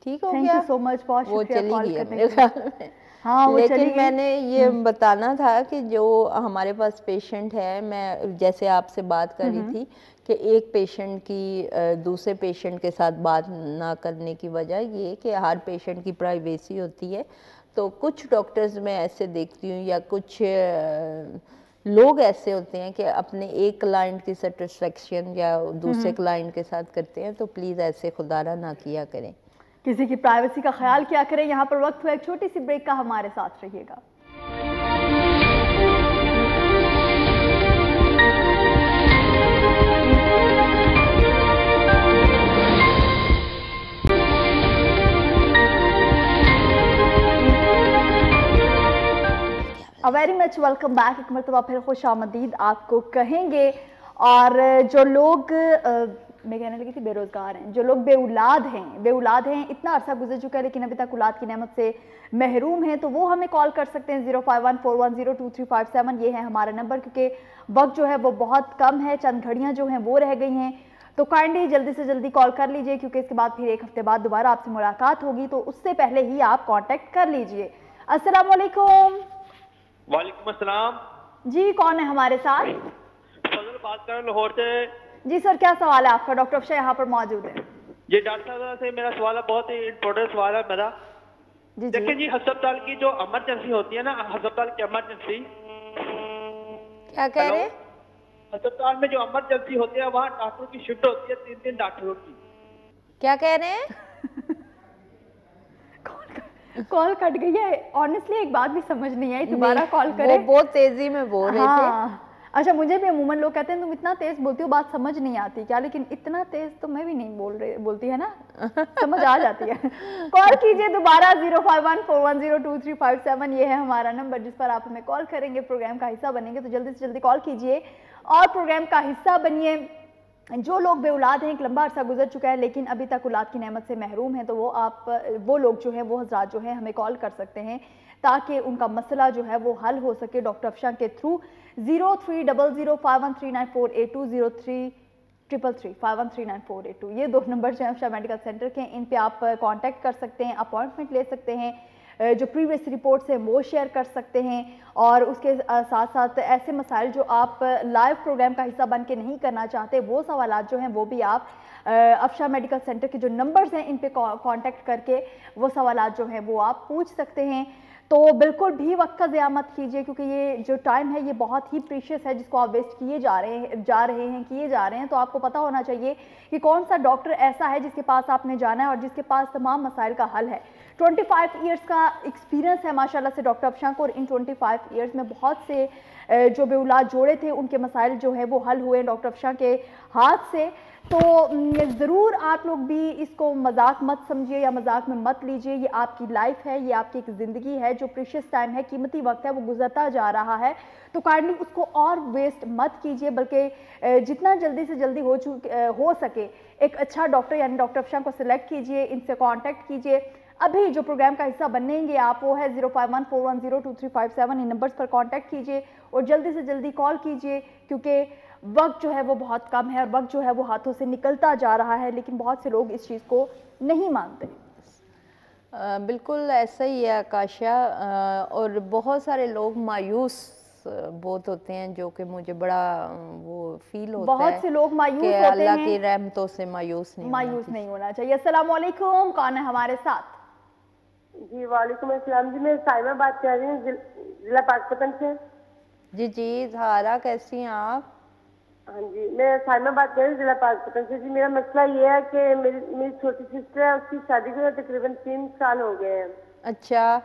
ठीक हो थैंक गया। यू सो मच, बहुत वो शुक्रिया चली कॉल गई है करने मेरे के लिए। ख्याल में। हाँ वो चली लेकिन गई। मैंने ये बताना था कि जो हमारे पास पेशेंट है, मैं जैसे आपसे बात कर रही थी कि एक पेशेंट की दूसरे पेशेंट के साथ बात ना करने की वजह ये कि हर पेशेंट की प्राइवेसी होती है। तो कुछ डॉक्टर्स मैं ऐसे देखती हूँ या कुछ लोग ऐसे होते हैं कि अपने एक क्लाइंट की सेटिस्फेक्शन या दूसरे क्लाइंट के साथ करते हैं, तो प्लीज़ ऐसे खुदारा ना किया करें। किसी की प्राइवेसी का ख्याल क्या करें। यहाँ पर वक्त हुआ एक छोटी सी ब्रेक का, हमारे साथ रहिएगा। Very much welcome back. एक मरतबा फिर खुश आमदीद आपको कहेंगे। और जो लोग मैं कहने लगी थी बेरोजगार हैं, जो लोग बेउलाद हैं, इतना अरसा गुजर चुका है लेकिन अभी तक औलाद की नेमत से महरूम हैं, तो वो हमें कॉल कर सकते हैं 0514102357। ये है हमारा नंबर, क्योंकि वक्त जो है वो बहुत कम है, चंद घड़ियां जो हैं वो रह गई हैं। तो काइंडली जल्दी से जल्दी कॉल कर लीजिए, क्योंकि इसके बाद फिर एक हफ्ते बाद दोबारा आपसे मुलाकात होगी, तो उससे पहले ही आप कॉन्टेक्ट कर लीजिए। अस्सलाम वालेकुम। वालेकुम अस्सलाम जी, कौन है हमारे साथ? फजल बात कर रहा हूं लाहौर से। जी सर, क्या सवाल है आपका? डॉक्टर अफशा यहाँ पर मौजूद है। जी डॉक्टर साहब से मेरा सवाल है, बहुत ही इम्पोर्टेंट सवाल है मेरा। देखिए जी, अस्पताल की जो इमरजेंसी होती है ना, अस्पताल की इमरजेंसी, क्या कह रहे हैं? अस्पताल में जो इमरजेंसी होती है वहाँ डॉक्टरों की शिफ्ट होती है 3 डॉक्टरों की। क्या कह रहे हैं? कॉल कट गई है। ऑनेस्टली एक बात भी समझ नहीं आई, दोबारा कॉल करें। वो बहुत तेजी में बोल रहे थे। अच्छा, मुझे भी अमूमन लोग कहते हैं तुम इतना तेज बोलती हो, बात समझ नहीं आती क्या, लेकिन इतना तेज तो मैं भी नहीं बोलती है ना, समझ आ जाती है। कॉल कीजिए दोबारा 0514102357। ये है हमारा नंबर जिस पर आप हमें कॉल करेंगे, प्रोग्राम का हिस्सा बनेंगे। तो जल्दी से जल्दी कॉल कीजिए और प्रोग्राम का हिस्सा बनिए। जो लोग बेऔलाद हैं, एक लंबा अरसा गुजर चुका है लेकिन अभी तक औलाद की नेमत से महरूम हैं, तो वो लोग जो है, वो हजरात जो है हमें कॉल कर सकते हैं ताकि उनका मसला जो है वो हल हो सके डॉक्टर अफशा के थ्रू। 030051394820 0333353948 ये 2 नंबर जो है अफशा मेडिकल सेंटर के, इन पे आप कांटेक्ट कर सकते हैं, अपॉइंटमेंट ले सकते हैं, जो प्रीवियस रिपोर्ट्स हैं वो शेयर कर सकते हैं, और उसके साथ साथ ऐसे मसाइल जो आप लाइव प्रोग्राम का हिस्सा बन के नहीं करना चाहते, वो सवालात जो हैं वो भी आप अफशा मेडिकल सेंटर के जो नंबर्स हैं इन पे कांटेक्ट करके वो सवालात जो हैं वो आप पूछ सकते हैं। तो बिल्कुल भी वक्त का ज़िया मत कीजिए, क्योंकि ये जो टाइम है ये बहुत ही प्रीशियस है जिसको आप वेस्ट किए जा रहे हैं। तो आपको पता होना चाहिए कि कौन सा डॉक्टर ऐसा है जिसके पास आपने जाना है और जिसके पास तमाम मसाइल का हल है। 25 ईयर्स का एक्सपीरियंस है माशाल्लाह से डॉक्टर अफशा को, और इन 25 ईयर्स में बहुत से जो बेऔलाद जोड़े थे उनके मसाइल जो है वो हल हुए डॉक्टर अफशा के हाथ से। तो ज़रूर आप लोग भी इसको मजाक मत समझिए या मजाक में मत लीजिए। ये आपकी लाइफ है, ये आपकी एक ज़िंदगी है, जो प्रीशियस टाइम है, कीमती वक्त है, वो गुजरता जा रहा है। तो काइंडली उसको और वेस्ट मत कीजिए, बल्कि जितना जल्दी से जल्दी हो सके एक अच्छा डॉक्टर यानी डॉक्टर अफशा को सिलेक्ट कीजिए, इनसे कॉन्टैक्ट कीजिए। अभी जो प्रोग्राम का हिस्सा बनेंगे आप, वो है 0514102357। इन नंबर्स पर कांटेक्ट कीजिए और जल्दी से जल्दी कॉल कीजिए, क्योंकि वक्त जो है वो बहुत कम है और वक्त जो है वो हाथों से निकलता जा रहा है, लेकिन बहुत से लोग इस चीज़ को नहीं मानते। बिल्कुल ऐसा ही है आकाशा, और बहुत सारे लोग मायूस बहुत होते हैं, जो कि मुझे बड़ा वो फील होता है। बहुत से लोग मायूस होते हैं, अल्लाह की रहमतों से मायूस नहीं होना चाहिए। अस्सलाम वालेकुम, कौन है हमारे साथ? जी वालेकुम अस्सलाम जी, मैं साइमा बात कर रही हूँ जिला पाकपतन से। जी सहारा, कैसी हैं आप? हाँ जी, मैं साइमा बात कर रही हूँ जिला पाकपतन से। जी मेरा मसला ये है कि मेरी छोटी सिस्टर है, उसकी शादी को तकरीबन 3 साल हो गए हैं। अच्छा।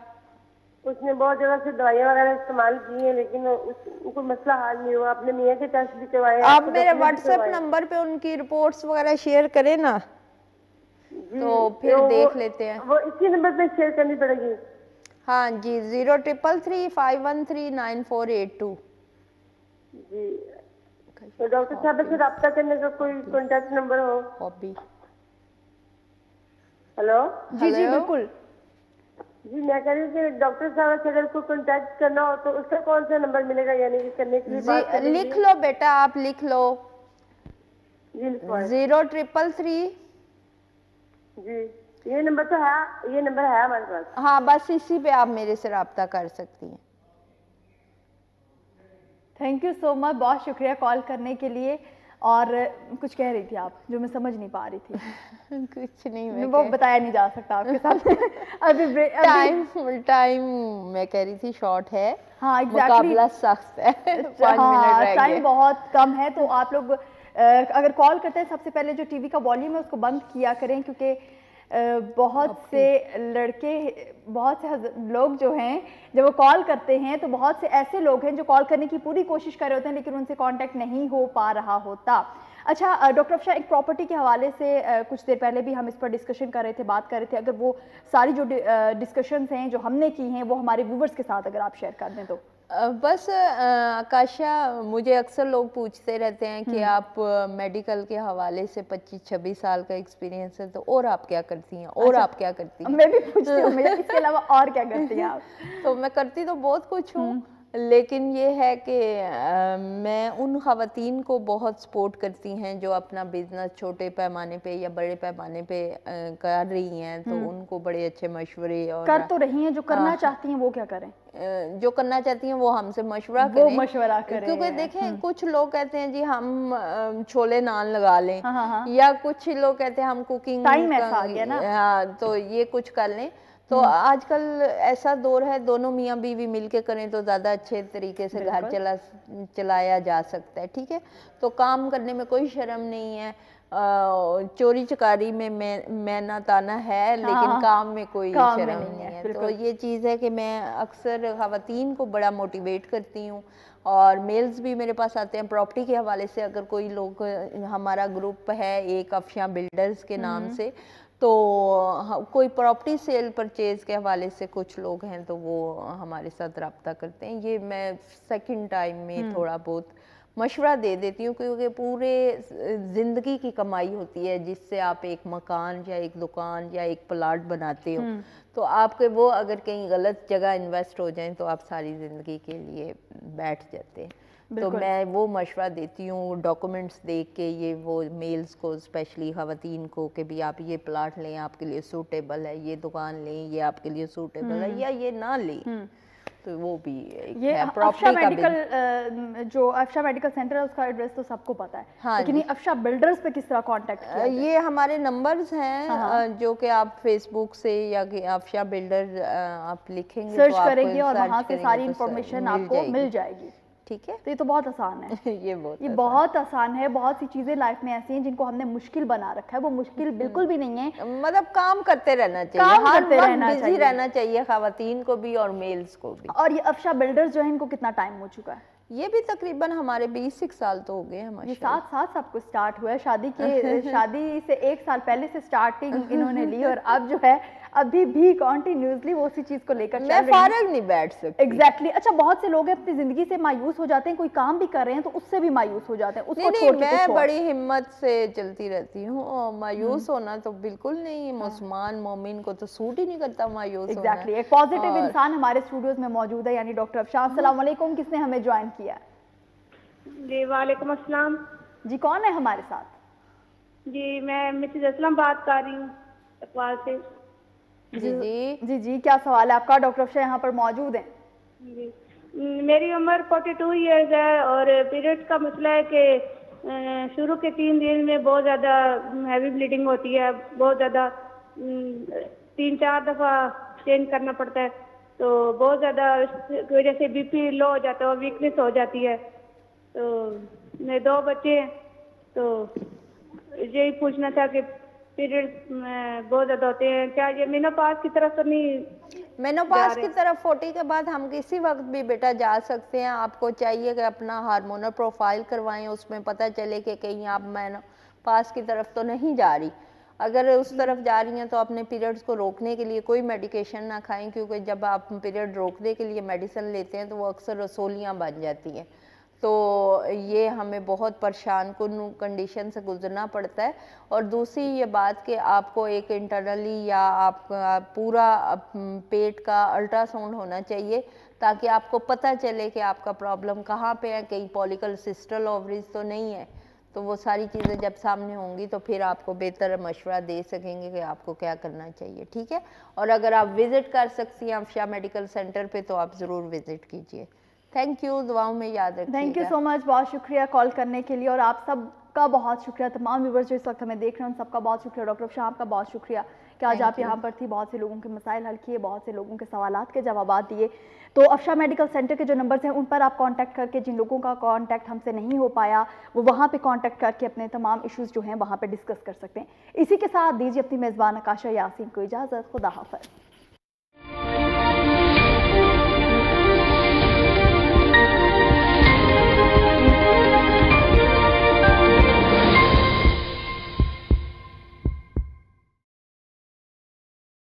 उसने बहुत जगह से दवाइयाँ वगैरह इस्तेमाल की हैं, लेकिन उनको मसला हल नहीं हुआ। अपने मियाँ के टेस्ट भी करवाए। आप मेरे व्हाट्सएप नंबर पे उनकी रिपोर्ट्स वगैरह शेयर करें ना, तो फिर देख लेते हैं। वो इसी नंबर पे शेयर करनी पड़ेगी? हाँ जी, 0333513948 जी। तो डॉक्टर साहब से रब्ता करने का कोई कॉन्टैक्ट नंबर हो? हॉबी। हेलो जी जी बिल्कुल जी, मैं कह रही हूँ कि डॉक्टर साहब से अगर कोई कॉन्टैक्ट करना हो तो उसका कौन सा नंबर मिलेगा, यानी कि करने के लिए? लिख लो बेटा, आप लिख लो। जी 0333 जी ये नंबर तो है, ये नंबर है हमारे पास। हाँ, बस इसी पे आप मेरे से रब्ता कर सकती हैं। थैंक यू सो मच, बहुत शुक्रिया कॉल करने के लिए। और कुछ कह रही थी आप जो मैं समझ नहीं पा रही थी? कुछ नहीं, वो बताया नहीं जा सकता आपके साथ। अभी टाइम मैं कह रही थी शॉर्ट है। हाँ एग्जैक्टली, मुकाबला सख्त है। 5 हाँ, मिनट रह टाइम गए। बहुत कम है, तो आप लोग अगर कॉल करते हैं सबसे पहले जो टीवी का वॉल्यूम है उसको बंद किया करें, क्योंकि बहुत से लड़के, बहुत से लोग जो हैं जब वो कॉल करते हैं तो बहुत से ऐसे लोग हैं जो कॉल करने की पूरी कोशिश कर रहे होते हैं लेकिन उनसे कांटेक्ट नहीं हो पा रहा होता। अच्छा डॉक्टर अफशा, एक प्रॉपर्टी के हवाले से कुछ देर पहले भी हम इस पर डिस्कशन कर रहे थे, बात कर रहे थे। अगर वो सारी जो डिस्कशंस हैं जो हमने की हैं वो हमारे व्यूवर्स के साथ अगर आप शेयर कर दें तो। बस आकाशा, मुझे अक्सर लोग पूछते रहते हैं कि आप मेडिकल के हवाले से 25-26 साल का एक्सपीरियंस है, तो और आप क्या करती हैं, और अच्छा, आप क्या करती हैं? मैं भी पूछती हूँ, इसके अलावा और क्या करती हैं आप? तो मैं करती तो बहुत कुछ हूँ, लेकिन ये है कि मैं उन ख़वातीन को बहुत सपोर्ट करती हैं जो अपना बिजनेस छोटे पैमाने पे या बड़े पैमाने पे कर रही हैं, तो उनको बड़े अच्छे मशवरे और कर तो रही हैं, जो करना चाहती हैं वो क्या करें? जो करना चाहती हैं वो हमसे मशवरा वो करें, मशवरा करें। क्योंकि देखें कुछ लोग कहते हैं जी हम छोले नान लगा लें, हाँ। या कुछ लोग कहते हैं हम कुकिंग, टाइम ऐसा आ गया ना, हाँ, तो ये कुछ कर लें। तो आजकल ऐसा दौर है, दोनों मियाँ बीवी मिलके करें तो ज़्यादा अच्छे तरीके से घर चलाया जा सकता है। ठीक है, तो काम करने में कोई शर्म नहीं है, चोरी चकारी में मैं ताना है, लेकिन काम में कोई शर्म नहीं है। तो ये चीज़ है कि मैं अक्सर ख़वातीन को बड़ा मोटिवेट करती हूँ, और मेल्स भी मेरे पास आते हैं प्रॉपर्टी के हवाले से। अगर कोई लोग, हमारा ग्रुप है एक अफशा बिल्डर्स के नाम से, तो कोई प्रॉपर्टी सेल परचेज के हवाले से कुछ लोग हैं तो वो हमारे साथ रब्ता करते हैं। ये मैं सेकंड टाइम में थोड़ा बहुत मशवरा दे देती हूँ, क्योंकि पूरे ज़िंदगी की कमाई होती है जिससे आप एक मकान या एक दुकान या एक प्लाट बनाते हो, तो आपके वो अगर कहीं गलत जगह इन्वेस्ट हो जाएं तो आप सारी ज़िंदगी के लिए बैठ जाते हैं। तो मैं वो मशवरा देती हूँ डॉक्यूमेंट्स देख के, ये वो मेल्स को स्पेशली ख़वातीन को, कि भी आप ये प्लाट लें आपके लिए सूटेबल है, ये दुकान लें ये आपके लिए सूटेबल है, या ये ना लें। तो वो भी ये अफशा मेडिकल, जो अफशा मेडिकल सेंटर है उसका एड्रेस तो सबको पता है, हाँ, लेकिन अफशा बिल्डर्स पे किस तरह कांटेक्ट किया? ये हमारे नंबर्स हैं जो कि आप फेसबुक से या अफशा बिल्डर आप लिखेंगे, सर्च करेंगे और वहाँ से सारी इंफॉर्मेशन आपको मिल जाएगी। ठीक है, तो ये तो बहुत आसान है। ये बहुत आसान है। बहुत सी चीजें लाइफ में ऐसी हैं जिनको हमने मुश्किल बना रखा है, वो मुश्किल बिल्कुल भी नहीं है। मतलब काम करते रहना चाहिए, काम करते रहना चाहिए ख़वातीन को भी और मेल्स को भी। और ये अफशा बिल्डर्स जो है इनको कितना टाइम हो चुका है? ये भी तकरीबन हमारे 20 साल तो हो गए हैं। ये साथ सब कुछ स्टार्ट हुआ है, शादी से 1 साल पहले से स्टार्टिंग इन्होंने ली, और अब जो है अभी भी कंटिन्यूअसली वो उसी चीज को लेकर मैं फारग नहीं बैठ सकती। एग्जैक्टली। अच्छा, बहुत से लोग अपनी जिंदगी से मायूस हो जाते हैं, कोई काम भी कर रहे हैं तो उससे भी मायूस हो जाते हैं, उसको छोड़ के मैं बड़ी हिम्मत से चलती रहती हूँ, और मायूस होना तो बिल्कुल नहीं, मुसलमान मोमिन को तो सूट ही नहीं करता मायूस होना। एग्जैक्टली। एक पॉजिटिव इंसान हमारे स्टूडियोज में मौजूद है, यानी डॉक्टर अफशा। अस्सलाम वालेकुम, किसने हमें ज्वाइन किया? जी वालेकुम अस्सलाम। जी कौन है हमारे साथ? जी मैं मिसेज असलम बात कर रही हूँ इकबाल से। जी क्या सवाल है आपका? डॉक्टर अफशा यहाँ पर मौजूद हैं। जी मेरी उम्र 42 ईयर्स है, और पीरियड्स का मसला है कि शुरू के 3 दिन में बहुत ज़्यादा हैवी ब्लीडिंग होती है, बहुत ज़्यादा 3-4 दफ़ा चेंज करना पड़ता है, तो बहुत ज़्यादा की वजह से BP लो हो जाता है और वीकनेस हो जाती है। तो मेरे 2 बच्चे हैं, तो यही पूछना था कि पीरियड्स बहुत ज़्यादा होते हैं, क्या ये मेनोपॉज की तरफ तो नहीं? मेनोपॉज की तरफ 40 के बाद हम किसी वक्त भी बेटा जा सकते हैं। आपको चाहिए कि अपना हार्मोनल प्रोफाइल करवाएं, उसमें पता चले कि कहीं आप मेनोपॉज की तरफ तो नहीं जा रही। अगर उस तरफ जा रही हैं तो अपने पीरियड्स को रोकने के लिए कोई मेडिकेशन ना खाएं, क्योंकि जब आप पीरियड रोकने के लिए मेडिसिन लेते हैं तो वो अक्सर रसोलियाँ बन जाती हैं, तो ये हमें बहुत परेशान कुन कंडीशन से गुजरना पड़ता है। और दूसरी ये बात कि आपको एक इंटरनली या आपका पूरा पेट का अल्ट्रासाउंड होना चाहिए, ताकि आपको पता चले कि आपका प्रॉब्लम कहाँ पे है, कहीं पॉलिकल सिस्टल ओवरीज तो नहीं है। तो वो सारी चीज़ें जब सामने होंगी तो फिर आपको बेहतर मशवरा दे सकेंगे कि आपको क्या करना चाहिए, ठीक है। और अगर आप विज़िट कर सकती हैं अफशा मेडिकल सेंटर पे तो आप ज़रूर विज़िट कीजिए। थैंक यू, दुआओं में याद रखिएगा। थैंक यू सो मच, बहुत शुक्रिया कॉल करने के लिए, और आप सबका बहुत शुक्रिया, तमाम व्यूवर्स जो इस वक्त हमें देख रहे हैं उन सबका बहुत शुक्रिया। डॉक्टर अफशा आपका बहुत शुक्रिया कि आज आप यहाँ पर थी, बहुत से लोगों के मसाइल हल किए, बहुत से लोगों के सवालात के जवाब दिए। तो अफशा मेडिकल सेंटर के जो नंबर्स हैं उन पर आप कांटेक्ट करके, जिन लोगों का कांटेक्ट हमसे नहीं हो पाया वो वहाँ पे कांटेक्ट करके अपने तमाम इश्यूज़ जो हैं वहाँ पे डिस्कस कर सकते हैं। इसी के साथ दीजिए अपनी मेज़बान आकाशा यासीन को इजाज़त। खुदा हाफ़िज़।